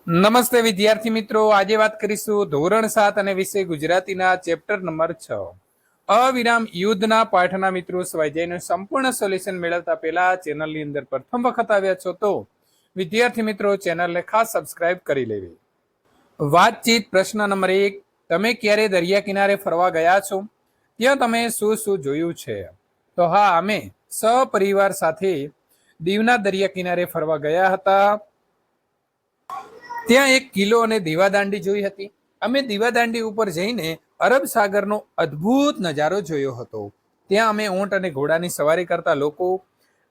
નમસ્તે વિદ્યાર્થી મિત્રો, આજે વાત કરીશું ધોરણ 7 અને વિષય ગુજરાતીના ચેપ્ટર નંબર 6 અવિરામ યુદ્ધના પાઠના મિત્રો સ્વાધ્યાયનું સંપૂર્ણ સોલ્યુશન મેળવતા પહેલા ચેનલની અંદર પ્રથમ વખત આવ્યા છો તો વિદ્યાર્થી મિત્રો ચેનલને ખાસ સબસ્ક્રાઇબ કરી લેવી. વાતચીત પ્રશ્ન નંબર 1, તમે ક્યારે દરિયા કિનારે ફરવા ગયા છો? ત્યાં તમે શું શું જોયું છે? તો હા, અમે સપરિવાર સાથે દીવના દરિયા કિનારે ફરવા ગયા હતા. ત્યાં એક કિલ્લો અને દીવાદાંડી જોઈ હતી. અમે દીવાદાંડી ઉપર જઈને અરબ સાગરનો અદ્ભુત નજારો જોયો હતો. ત્યાં અમે ઊંટ અને ઘોડાની સવારી કરતા લોકો,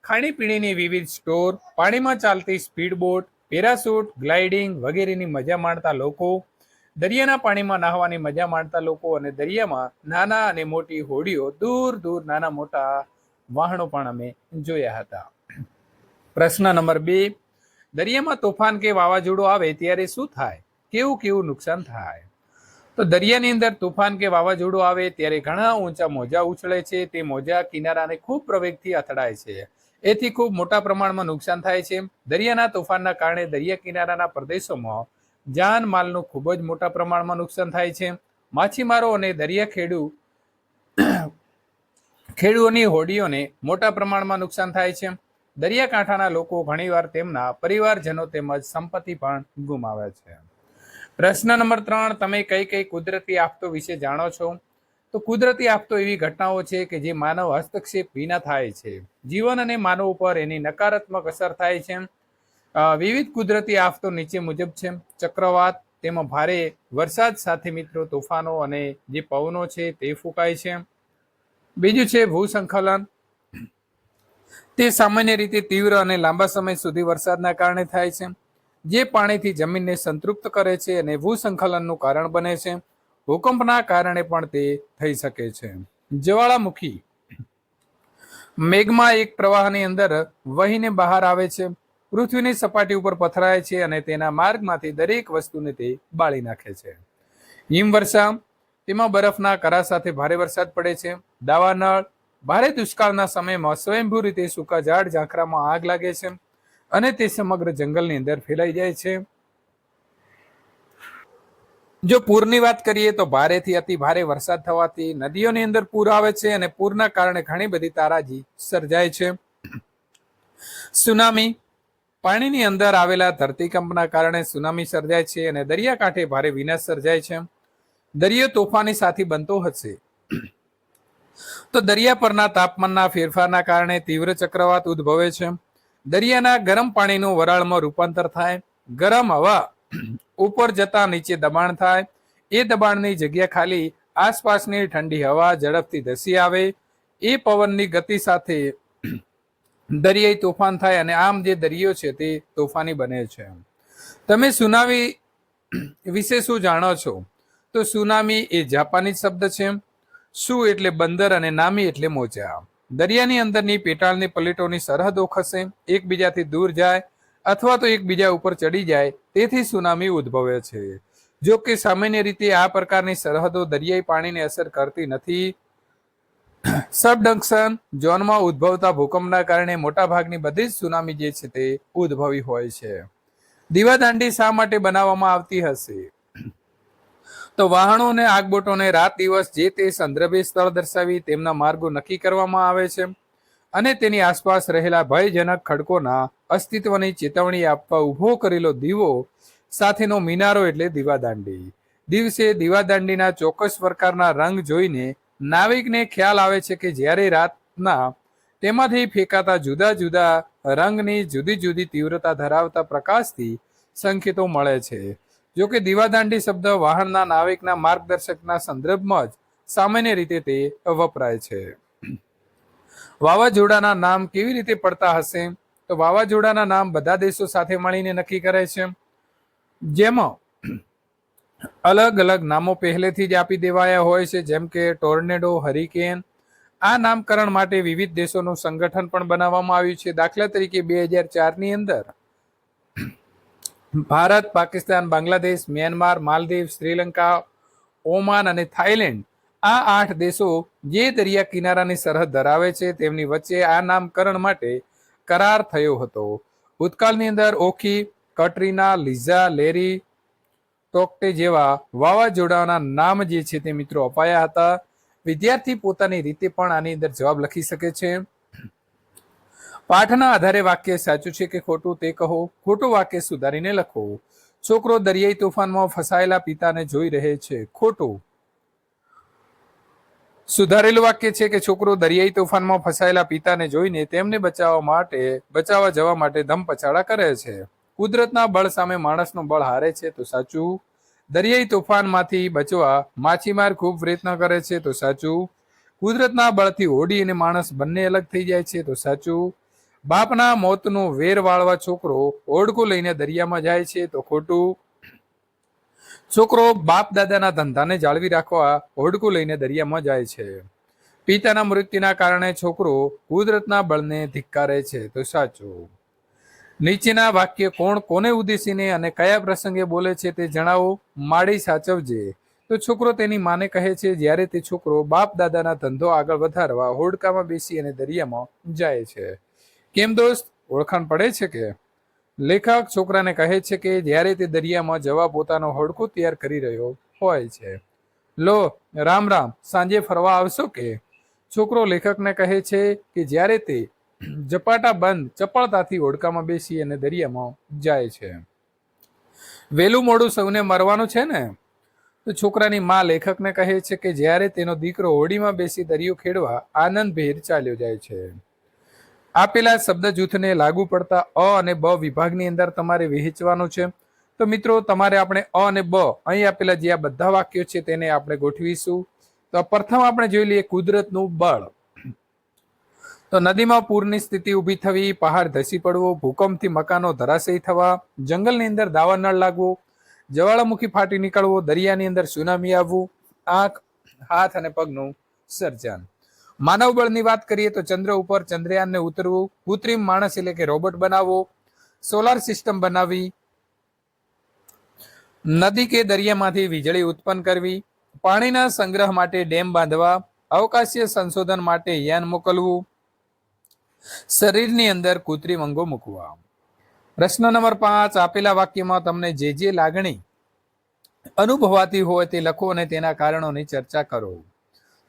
ખાણીપીણીની વિવિધ સ્ટોર, પાણીમાં ચાલતી સ્પીડ બોટ, પેરાશૂટ, ગ્લાઇડિંગ વગેરેની મજા માણતા લોકો, દરિયાના પાણીમાં નહાવાની મજા માણતા લોકો અને દરિયામાં નાના અને મોટી હોડીઓ, દૂર દૂર નાના મોટા વાહનો પણ અમે જોયા હતા. પ્રશ્ન નંબર 2, દરિયામાં તોફાન કે વાવાઝોડું આવે ત્યારે શું થાય? કેવું કેવું નુકસાન થાય? તો દરિયાની અંદર તોફાન કે વાવાઝોડું આવે ત્યારે ઘણા ઊંચા મોજા ઉછળે છે. તે મોજા કિનારાને ખૂબ પ્રવેગથી અથડાય છે. એથી ખૂબ મોટા પ્રમાણમાં નુકસાન થાય છે. દરિયાના તોફાનના કારણે દરિયા કિનારાના પ્રદેશોમાં જાનમાલનું ખૂબ જ મોટા પ્રમાણમાં નુકસાન થાય છે. માછીમારો અને દરિયા ખેડૂઓની હોડીઓને મોટા પ્રમાણમાં નુકસાન થાય છે. દરિયાકાંઠાના લોકો ઘણીવાર તેમના પરિવારજનો તેમજ સંપત્તિ પણ ગુમાવે છે. પ્રશ્ન નંબર 3, તમે કઈ કઈ કુદરતી આફતો વિશે જાણો છો? તો કુદરતી આફતો એવી ઘટનાઓ છે કે જે માનવ હસ્તક્ષેપ વિના થાય છે. જીવન અને માનવ ઉપર એની નકારાત્મક અસર થાય છે. વિવિધ કુદરતી આફતો નીચે મુજબ છે. ચક્રવાત, તેમાં ભારે વરસાદ સાથે મિત્રો તોફાનો અને જે પવનો છે તે ફૂંકાય છે. બીજું છે ભૂસ્ખલન. તે સામાન્ય રીતે તીવ્ર અને લાંબા સમય સુધી વરસાદના કારણે થાય છે, જે પાણીથી જમીનને સંતૃપ્ત કરે છે અને ભૂસ્ખલનનું કારણ બને છે. ભૂકંપના કારણે પણ તે થઈ શકે છે. જ્વાળામુખી મેઘમાં એક પ્રવાહની અંદર વહીને બહાર આવે છે, પૃથ્વીની સપાટી ઉપર પથરાય છે અને તેના માર્ગમાંથી દરેક વસ્તુને તે બાળી નાખે છે. હિમવર્ષા, તેમાં બરફના કરા સાથે ભારે વરસાદ પડે છે. દાવાનળ, ભારે દુષ્કાળના સમયમાં સ્વયંભૂ રીતે સૂકા ઝાડ ઝાંખરામાં આગ લાગે છે અને તે સમગ્ર જંગલની અંદર ફેલાઈ જાય છે. જો પૂરની વાત કરીએ તો ભારેથી અતિ ભારે વરસાદ થવાથી નદીઓની અંદર પૂર આવે છે અને પૂરના કારણે ઘણી બધી તારાજી સર્જાય છે. સુનામી, પાણીની અંદર આવેલા ધરતીકંપના કારણે સુનામી સર્જાય છે અને દરિયાકાંઠે ભારે વિનાશ સર્જાય છે. દરિયો તોફાની સાથી બનતો હશે તો દરિયા પરના તાપમાનના ફેરફારના કારણે તીવ્ર ચક્રવાત ઉદ્ભવે છે. દરિયાના ગરમ પાણીનું વરાળમાં રૂપાંતર થાય. ગરમ હવા ઉપર જતા નીચે દબાણ થાય. એ દબાણની જગ્યા ખાલી આસપાસની ઠંડી હવા ઝડપથી ધસી આવે. એ પવનની ગતિ સાથે દરિયાઈ તોફાન થાય અને આમ જે દરિયો છે તે તોફાની બને છે. તમે સુનામી વિશે શું જાણો છો? તો સુનામી એ જાપાની શબ્દ છે. સુ એટલે બંદર અને નામી એટલે મોજા. દરિયાની અંદરની પેટાળની પ્લેટોની સરહદો ખસે, એકબીજાથી દૂર જાય અથવા તો એકબીજા ઉપર ચડી જાય, તેથી સુનામી ઉદ્ભવે છે. જો કે સામાન્ય રીતે આ પ્રકારની સરહદો દરિયાઈ પાણીને અસર કરતી નથી. સબડક્શન ઝોનમાં ઉદ્ભવતા ભૂકંપના કારણે મોટાભાગની બધી જ સુનામી જે છે તે ઉદ્ભવી હોય છે. દીવાદાંડી શા માટે બનાવવામાં આવતી હશે? તો વાહનો અને આગબોટોને રાત દિવસ જે તે સંદર્ભે સ્થળ દર્શાવી તેમના માર્ગો નક્કી કરવામાં આવે છે અને તેની આસપાસ રહેલા ભયજનક ખડકોના અસ્તિત્વની ચેતવણી આપવા ઉભો કરેલો દીવો સાથેનો મિનારો એટલે દીવાદાંડી. દિવસે દીવાદાંડીના ચોક્કસ પ્રકારના રંગ જોઈને નાવિકને ખ્યાલ આવે છે કે જ્યારે રાતના તેમાંથી ફેંકાતા જુદા જુદા રંગની જુદી જુદી તીવ્રતા ધરાવતા પ્રકાશથી સંકેતો મળે છે. જો કે દીવાદાંડી શબ્દ વાહનના નાવિકના માર્ગદર્શકના સંદર્ભમાં જ સામાન્ય રીતે તે વપરાય છે. વાવાઝોડાના નામ કેવી રીતે પડતા હશે? તો વાવાઝોડાના નામ બધા દેશો સાથે મળીને નક્કી કરે છે, જેમાં અલગ અલગ નામો પહેલેથી જ આપી દેવાયા હોય છે, જેમ કે ટોર્નેડો, હરિકેન. આ નામકરણ માટે વિવિધ દેશોનું સંગઠન પણ બનાવવામાં આવ્યું છે. દાખલા તરીકે 2004ની અંદર ભારત, પાકિસ્તાન, બાંગ્લાદેશ, મ્યાનમાર, માલદીવ, શ્રીલંકા, ઓમાન અને થાઈલેન્ડ, આ 8 દેશો જે દરિયા કિનારાની સરહદ ધરાવે છે તેમની વચ્ચે આ નામકરણ માટે કરાર થયો હતો. ભૂતકાળની અંદર ઓખી કટરીના, લીઝા, લેરી, ટોક્ટે જેવા વાવાઝોડાના નામ જે છે તે મિત્રો અપાયા હતા. વિદ્યાર્થી પોતાની રીતે પણ આની અંદર જવાબ લખી શકે છે. પાઠના આધારે વાક્ય સાચું છે કે ખોટું તે કહો. ખોટું વાક્ય સુધારીને લખો. છોકરો દરિયાઈ તોફાનમાં ફસાયેલા પિતાને જોઈ રહે છે. ખોટું. સુધારેલું વાક્ય છે કે છોકરો દરિયાઈ તોફાનમાં ફસાયેલા પિતાને જોઈને તેમને બચાવવા જવા માટે ધમપછાડા કરે છે. કુદરતના બળ સામે માણસનું બળ હારે છે તો સાચું. દરિયાઈ તોફાનમાંથી બચવા માછીમાર ખૂબ પ્રયત્ન કરે છે તો સાચું. કુદરતના બળથી હોડી અને માણસ બંને અલગ થઈ જાય છે તો સાચું. બાપના મોતનું વેર વાળવા છોકરો ઓડકું લઈને દરિયામાં જાય છે તો ખોટું. છોકરો બાપ દાદાના ધંધાને જાળવી રાખવા હોડકું લઈને દરિયામાં જાય છે. પિતાના મૃત્યુના કારણે છોકરો કુદરતના બળને ધિક્કારે છે તો સાચું. નીચેના વાક્ય કોણ કોને ઉદ્દેશીને અને કયા પ્રસંગે બોલે છે તે જણાવો. માડી સાચવજે. તો છોકરો તેની માને કહે છે જ્યારે તે છોકરો બાપ દાદાના ધંધો આગળ વધારવા હોડકામાં બેસી અને દરિયામાં જાય છે. કેમ દોસ્ત, ઓળખાણ પડે છે કે? લેખક છોકરાને કહે છે કે જ્યારે તે દરિયામાં જવા પોતાનો હોડકું તૈયાર કરી રહ્યો હોય છે. લો રામ રામ, સાંજે ફરવા આવશો કે? છોકરો લેખકને કહે છે કે જ્યારે તે ઝપાટા બંધ ચપળતાથી હોડકામાં બેસી અને દરિયામાં જાય છે. વહેલું મોડું સૌને મરવાનું છે ને? તો છોકરાની માં લેખકને કહે છે કે જ્યારે તેનો દીકરો હોડીમાં બેસી દરિયો ખેડવા આનંદભેર ચાલ્યો જાય છે. આપેલા શબ્દ જૂથને લાગુ પડતા અ અને બ વિભાગની અંદર તમારે વહેંચવાનું છે. તો મિત્રો તમારે આપણે અ અને બ અહીં આપેલા જે આ બધા વાક્યો છે તેને આપણે ગોઠવીશું. તો પ્રથમ આપણે જોઈ લઈએ કુદરતનું બળ. તો નદીમાં પૂરની સ્થિતિ ઊભી થવી, પહાડ ધસી પડવો, ભૂકંપથી મકાનો ધરાશયી થવા, જંગલની અંદર દાવાનળ લાગવો, જ્વાળામુખી ફાટી નીકળવો, દરિયાની અંદર સુનામી આવવું, આંખ, હાથ અને પગનું સર્જન. માનવ બળની વાત કરીએ તો ચંદ્ર ઉપર ચંદ્રયાનને ઉતરવું, કૃત્રિમ માણસ એટલે કે રોબોટ બનાવવો, સોલાર સિસ્ટમ બનાવવી, નદી કે દરિયામાંથી વીજળી ઉત્પન્ન કરવી, પાણીના સંગ્રહ માટે ડેમ બાંધવા, અવકાશીય સંશોધન માટે યાન મોકલવું, શરીરની અંદર કૃત્રિમ અંગો મૂકવા. પ્રશ્ન નંબર 5, આપેલા વાક્યમાં તમને જે લાગણી અનુભવાતી હોય તે લખો અને તેના કારણોની ચર્ચા કરો.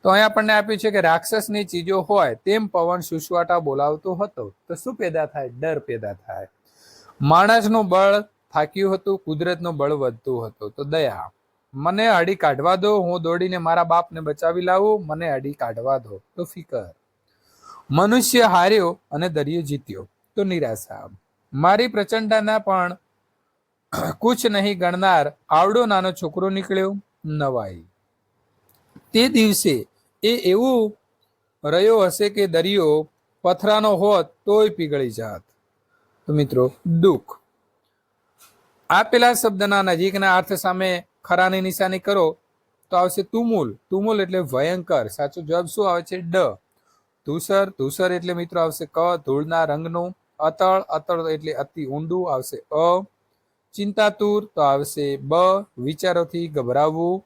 તો અહીં આપણને આપ્યું છે કે રાક્ષસની ચીજો હોય તેમ પવન સુસવાટા બોલાવતો હતો તો શું પેદા થાય? ડર પેદા થાય. માણસનું બળ થાક્યું હતું, કુદરતનું બળ વધતું હતું તો દયા. મને અડી કાઢવા દો, હું દોડીને મારા બાપને બચાવી લાવું, મને અડી કાઢવા દો તો ફિકર. મનુષ્ય હાર્યો અને દરિયો જીત્યો તો નિરાશા. મારી પ્રચંડના પણ કુછ નહીં ગણનાર આવડો નાનો છોકરો નીકળ્યો નવાઈ. તે દિવસે એ એવું રહ્યો હશે કે દરિયો પથરાનો હોત તોય પીગળી જાત. તો મિત્રો દુઃખ. આપેલા શબ્દના નજીકના અર્થ સામે ખરાની નિશાની કરો તો આવશે તુમુલ. તુમુલ એટલે ભયંકર. સાચો જવાબ શું આવે છે? ડ. ધૂસર. ધૂસર એટલે મિત્રો આવશે ક, ધૂળના રંગનું. અતળ. અતળ એટલે અતિ ઊંડું, આવશે અ. ચિંતાતુર તો આવશે બ, વિચારોથી ગભરાવવું.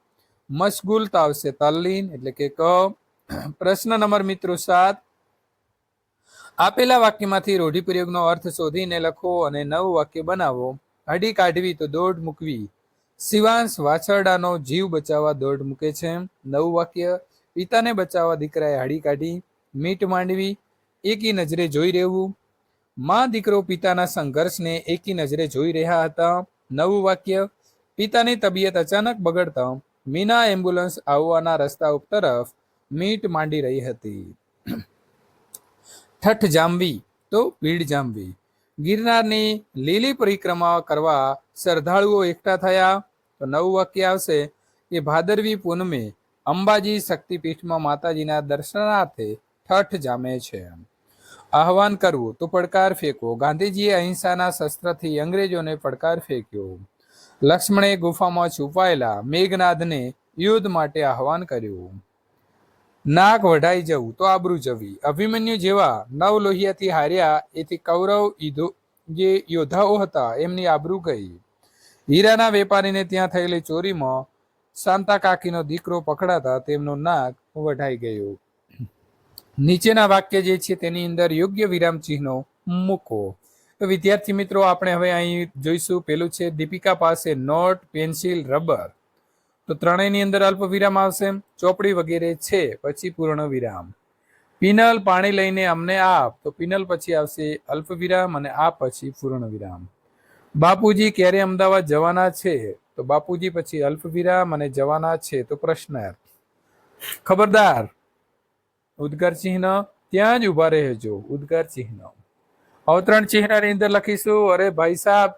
મશગુલ તો આવશે તલ્લીન એટલે કે ક. પ્રશ્ન નંબર મિત્રો 7, આપેલા વાક્યમાંથી રૂઢિપ્રયોગનો અર્થ શોધીને લખો અને નવું વાક્ય બનાવો. અડી કાઢવી તો દોડ મૂકવી. શિવાંશ વાછરડાનો જીવ બચાવવા દોડ મૂકે છે. નવું વાક્ય, પિતાને બચાવવા દીકરાએ હાડી કાઢી. મીટ માંડવી, એકી નજરે જોઈ રહેવું. માં દીકરો પિતાના સંઘર્ષને એકી નજરે જોઈ રહ્યા હતા. નવું વાક્ય, પિતાની તબિયત અચાનક બગડતા મીના એમ્બ્યુલન્સ આવવાના રસ્તા તરફ મીટ માંડી રહી હતી. ઠઠ જામવી તો ભીડ જામવી. ગિરનારની લીલી પરિક્રમા કરવા શ્રદ્ધાળુઓ એકઠા થયા. તો નવું વાક્ય આવશે કે ભાદરવી પૂનમે અંબાજી શક્તિપીઠમાં માતાજીના દર્શનાર્થે ઠઠ જામે છે. આહવાન કરવું તો પડકાર ફેંકવો. ગાંધીજીએ અહિંસાના શસ્ત્રથી અંગ્રેજોને પડકાર ફેંક્યો. લક્ષ્મણે ગુફામાં છુપાયેલા મેઘનાદને યુદ્ધ માટે આહવાન કર્યું. નાક વઢાઈ જવું તો આબરૂ જવી. અભિમન્યુ જેવા નવ લોહિયાથી હાર્યા એથી કૌરવ જે યોદ્ધાઓ હતા એમની આબરૂ ગઈ. હીરાના વેપારીને ત્યાં થયેલી ચોરીમાં શાંતા કાકીનો દીકરો પકડાતા તેમનું નાક વઢાઈ ગયું. નીચેના વાક્ય જે છે તેની અંદર યોગ્ય વિરામ ચિહ્નો મૂકો. તો વિદ્યાર્થી મિત્રો આપણે હવે અહીં જોઈશું. પેલું છે દીપિકા પાસે નોટ, પેન્સિલ, રબર. તો ત્રણેયની અંદર અલ્પ વિરામ આવશે. ચોપડી વગેરે છે, પછી પૂર્ણ વિરામ. પિનલ પાણી લઈને અમને આપ. તો પિનલ પછી આવશે અલ્પ વિરામ અને આપ પછી પૂર્ણ વિરામ. બાપુજી ક્યારે અમદાવાદ જવાના છે? તો બાપુજી પછી અલ્પ વિરામ અને જવાના છે તો પ્રશ્નાર્થ. ખબરદાર ઉદ્ગાર ચિહ્ન, ત્યાં જ ઉભા રહેજો. ઉદ્ગાર ચિહ્ન. અવતરણ ચિહ્નની અંદર લખીશું અરે ભાઈ સાહેબ.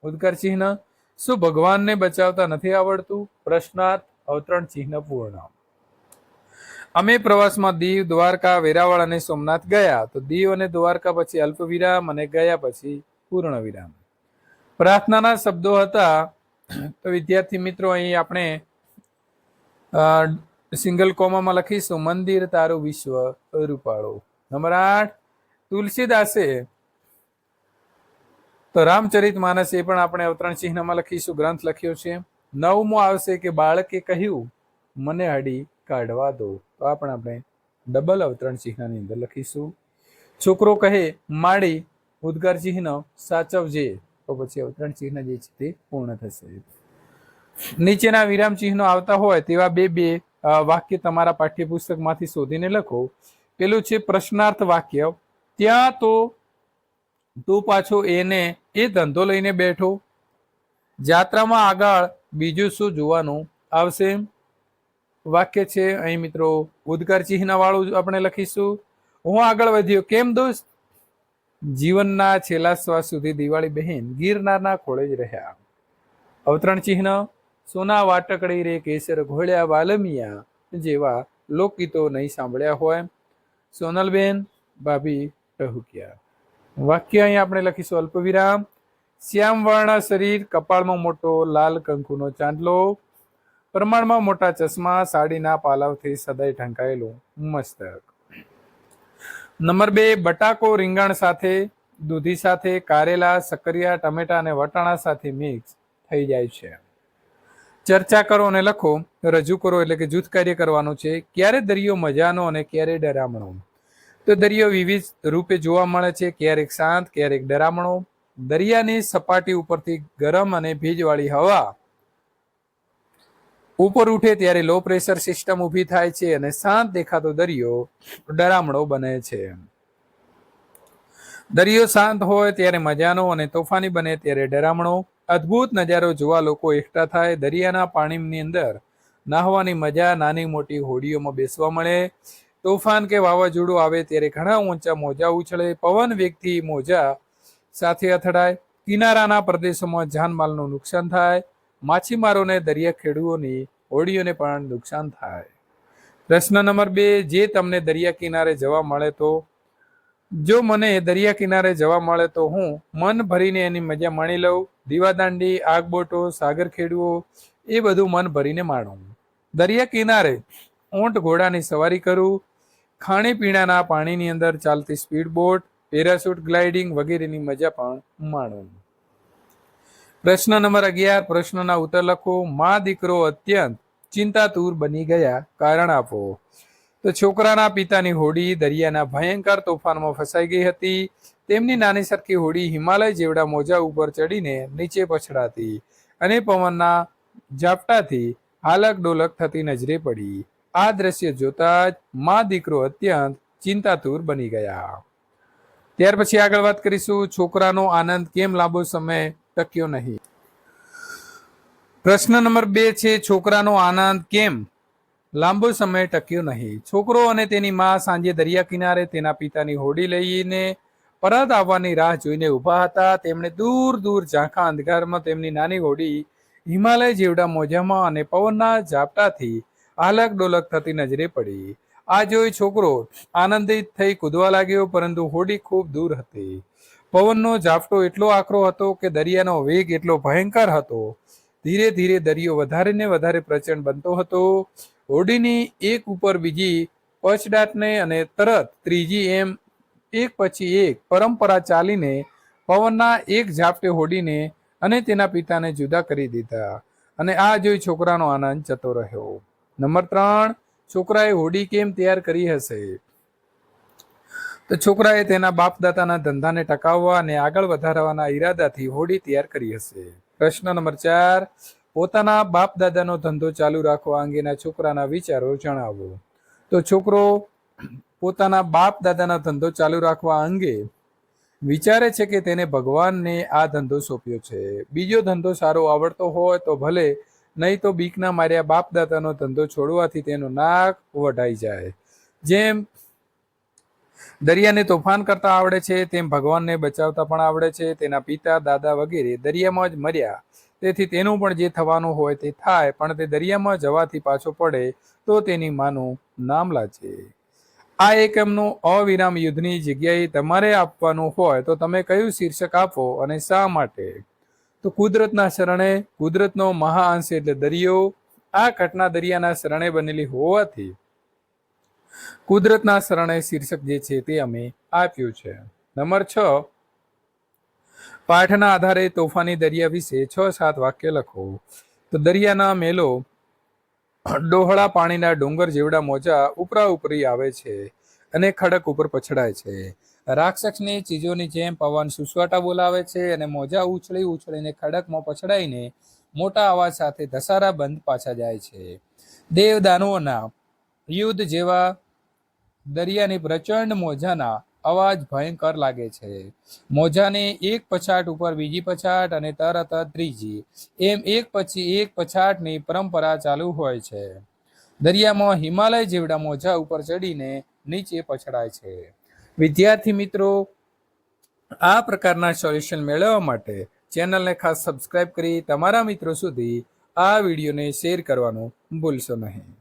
ઉદ્ગાર ચિહ્ન. શું ભગવાનને બચાવતા નથી આવડતું? પ્રશ્નાર્થ. અવતરણ ચિહ્ન પૂર્ણ. અમે પ્રવાસમાં દીવ, દ્વારકા, વેરાવળ અને સોમનાથ ગયા. તો દીવ અને દ્વારકા પછી અલ્પ વિરામ અને ગયા પછી પૂર્ણ વિરામ. પ્રાર્થનાના શબ્દો હતા. તો વિદ્યાર્થી મિત્રો અહીં આપણે સિંગલ કોમામાં લખીશું મંદિર તારું વિશ્વ રૂપાળો. નંબર 8 તુલસીદાસે. તો રામચરિત માનસ એ પણ આપણે અવતરણ ચિહ્નમાં લખીશું, ગ્રંથ લખ્યો છે. 9મો આવશે કે બાળકે કહ્યું મને હડી કાઢવા દો. તો આ પણ આપણે ડબલ અવતરણ ચિહ્નની અંદર લખીશું. છોકરો કહે માડી, ઉદ્ગાર ચિહ્ન સાચવજે. તો પછી અવતરણ ચિહ્ન જે છે તે પૂર્ણ થશે. નીચેના વિરામ ચિહ્નો આવતા હોય તેવા બે વાક્ય તમારા પાઠ્યપુસ્તકમાંથી શોધીને લખો. પેલું છે પ્રશ્નાર્થ વાક્ય. ત્યાં તો તું પાછો એને એ ધંધો લઈને બેઠો. જાત્રામાં આગળ બીજું શું જોવાનું આવશે? વાક્ય છે અહીં મિત્રો ઉદ્ગાર ચિહ્ન વાળું આપણે લખીશું. હું આગળ વધ્યો કેમ દોસ્ત? જીવનના છેલ્લા શ્વાસ સુધી દિવાળી બહેન ગિરનારના ખોળે જ રહ્યા. અવતરણ ચિહ્ન. સોના વાટકડી રે કેસર ઘોળ્યા વાલમિયા જેવા લોકગીતો નહીં સાંભળ્યા હોય. સોનલબેન ભાભી ટહુક્યા. વાક્ય અહીં આપણે લખીશું અલ્પ વિરામ. શ્યામ વર્ણ શરીર, કપાળમાં મોટો લાલ કંકુનો ચાંદલો, પ્રમાણમાં મોટા ચશ્મા, સાડીના પાલવથી સદાય ઢંકાયેલું મસ્તક. નંબર 2 બટાકો રીંગણ સાથે, દૂધી સાથે, કારેલા, સકરિયા, ટમેટા અને વટાણા સાથે મિક્સ થઈ જાય છે. ચર્ચા કરો અને લખો. રજૂ કરો એટલે કે જૂથ કાર્ય કરવાનું છે. ક્યારે દરિયો મજાનો અને ક્યારે ડરામણો? તો દરિયો વિવિધ રૂપે જોવા મળે છે. ક્યારેક શાંત, ક્યારેક ડરામણો. દરિયાની સપાટી ઉપરથી ગરમ અને ભેજવાળી હવા ઉપર ઉઠે ત્યારે લો પ્રેશર સિસ્ટમ ઊભી થાય છે અને શાંત દેખાતો દરિયો ડરામણો બને છે. દરિયો શાંત હોય ત્યારે મજાનો અને તોફાની બને ત્યારે ડરામણો. અદ્ભુત નજારો જોવા લોકો એકઠા થાય. દરિયાના પાણીની અંદર નાહવાની મજા નાની મોટી હોડીઓમાં બેસવા મળે. તોફાન કે વાવાઝોડું આવે ત્યારે ઘણા ઊંચા મોજા ઉછળે. પવન વેગથી મોજા સાથે અથડાય. કિનારાના પ્રદેશોમાં જાનમાલનું નુકસાન થાય. માછીમારોને, દરિયા ખેડૂઓની હોડીઓને પણ નુકસાન થાય. પ્રશ્ન નંબર 2 જે તમને દરિયા કિનારે જવા મળે તો? જો મને દરિયા કિનારે જવા મળે તો હું મન ભરીને એની મજા માણી લઉં. દીવાદાંડી, આગબોટો, સાગર ખેડૂઓ એ બધું મન ભરીને માણું. દરિયા કિનારે ઊંટ ઘોડાની સવારી કરું. ખાણીપીણાના પાણીની અંદર ચાલતી સ્પીડ બોટ, પેરાશૂટ ગ્લાઇડિંગ વગેરેની મજા પણ માણું. પ્રશ્ન નંબર 11 પ્રશ્નના ઉત્તર લખો. મા દીકરો અત્યંત ચિંતાતુર બની ગયા, કારણ આપો. તો છોકરાના પિતાની હોડી દરિયાના ભયંકર તોફાનમાં ફસાઈ ગઈ હતી. તેમની નાની સરખી હોડી હિમાલય જેવડા મોજા ઉપર ચડીને નીચે પછડાતી અને પવનના ઝાપટાથી હાલક ડોલક થતી નજરે પડી. આ દ્રશ્ય જોતા જ મા દીકરો અત્યંત ચિંતાતુર બની ગયા. ત્યાર પછી આગળ વાત કરીશું છોકરાનો આનંદ કેમ લાંબો સમય ટક્યો નહીં. પ્રશ્ન નંબર 2 છે છોકરાનો આનંદ કેમ લાંબો સમય ટક્યો નહીં. છોકરો અને તેની માં સાંજે દરિયા કિનારે તેના પિતાની હોડી લઈને પરત આવવાની રાહ જોઈને ઊભા હતા. તેમણે દૂર દૂર ઝાંખા અંધકારમાં તેમની નાની હોડી હિમાલય જેવડા મોજામાં અને પવનના ઝાપટાથી આલક ડોલક થતી નજરે પડી. આ જોઈ છોકરો આનંદિત થઈ કૂદવા લાગ્યો, પરંતુ હોડી ખૂબ દૂર હતી. પવનનો ઝાપટો એટલો આકરો હતો કે દરિયાનો વેગ એટલો ભયંકર હતો. ધીરે ધીરે દરિયો વધારે ને વધારે પ્રચંડ બનતો હતો. હોડીની એક ઉપર બીજી પછડાટને અને તરત ત્રીજી એમ એક પછી એક પરંપરા ચાલીને પવનના એક ઝાપટે હોડીને અને તેના પિતાને જુદા કરી દીધા. અને આ જોઈ છોકરાનો આનંદ જતો રહ્યો. નંબર 3 છોકરાએ હોડી કેમ તૈયાર કરી હશે? તો છોકરાએ તેના બાપ દાદાના ધંધાને ટકાવવા અને આગળ વધારવાના ઈરાદાથી હોડી તૈયાર કરી હશે. પ્રશ્ન નંબર 4, પોતાના બાપ દાદાનો ધંધો ચાલુ રાખવા અંગેના છોકરાના વિચારો જણાવો. તો છોકરો પોતાના બાપ દાદાના ધંધો ચાલુ રાખવા અંગે વિચારે છે કે તેને ભગવાનને આ ધંધો સોંપ્યો છે. બીજો ધંધો સારો આવડતો હોય તો ભલે, નહીં તો બીકના માર્યા બાપ દાદાનો ધંધો છોડવાથી તેનું નાક વઢાઈ જાય. જેમ દરિયાને તોફાન કરતા આવડે છે તેમ ભગવાનને બચાવતા પણ આવડે છે. તેના પિતા દાદા વગેરે દરિયામાં જ મર્યા, તેથી તેનું પણ જે થવાનું હોય તે થાય, પણ તે દરિયામાં જવાથી પાછો પડે તો તેની માનું નામ લાજે. આ એકમનું અવિરામ યુદ્ધની જગ્યાએ તમારે આપવાનું હોય તો તમે કયું શીર્ષક આપો અને શા માટે? તો કુદરતના શરણે. કુદરતનો મહાઅંશ એટલે દરિયો. આ ઘટના દરિયાના શરણે બનેલી હોવાથી કુદરતના શરણે શીર્ષક જે છે તે અમે આપ્યું છે. નંબર 6, પાઠના આધારે તોફાની દરિયા વિશે 6-7 વાક્ય લખો. તો દરિયાના મેલો ડોહળા પાણીના ડુંગર જેવડા મોજા ઉપરા ઉપરી આવે છે અને ખડક ઉપર પછડાય છે. રાક્ષસની ચીજોની જેમ પવન સુસવાટા બોલાવે છે અને મોજા ઉછળી ઉછળીને ખડકમાં પછડાઈને મોટા અવાજ સાથે ધસારા બંધ પાછા જાય છે. દેવદાનવોના યુદ્ધ જેવા દરિયાની પ્રચંડ મોજાના અવાજ ભયંકર લાગે છે. મોજાની એક પછાટ ઉપર બીજી પછાટ અને તરત ત્રીજી, એમ એક પછી એક પછાટની પરંપરા ચાલુ હોય છે. દરિયામાં હિમાલય જેવડા મોજા ઉપર ચડીને નીચે પછડાય છે. વિદ્યાર્થી મિત્રો, આ પ્રકારના સોલ્યુશન મેળવવા માટે ચેનલને ખાસ સબસ્ક્રાઇબ કરી તમારા મિત્રો સુધી આ વિડીયોને શેર કરવાનું ભૂલશો નહીં.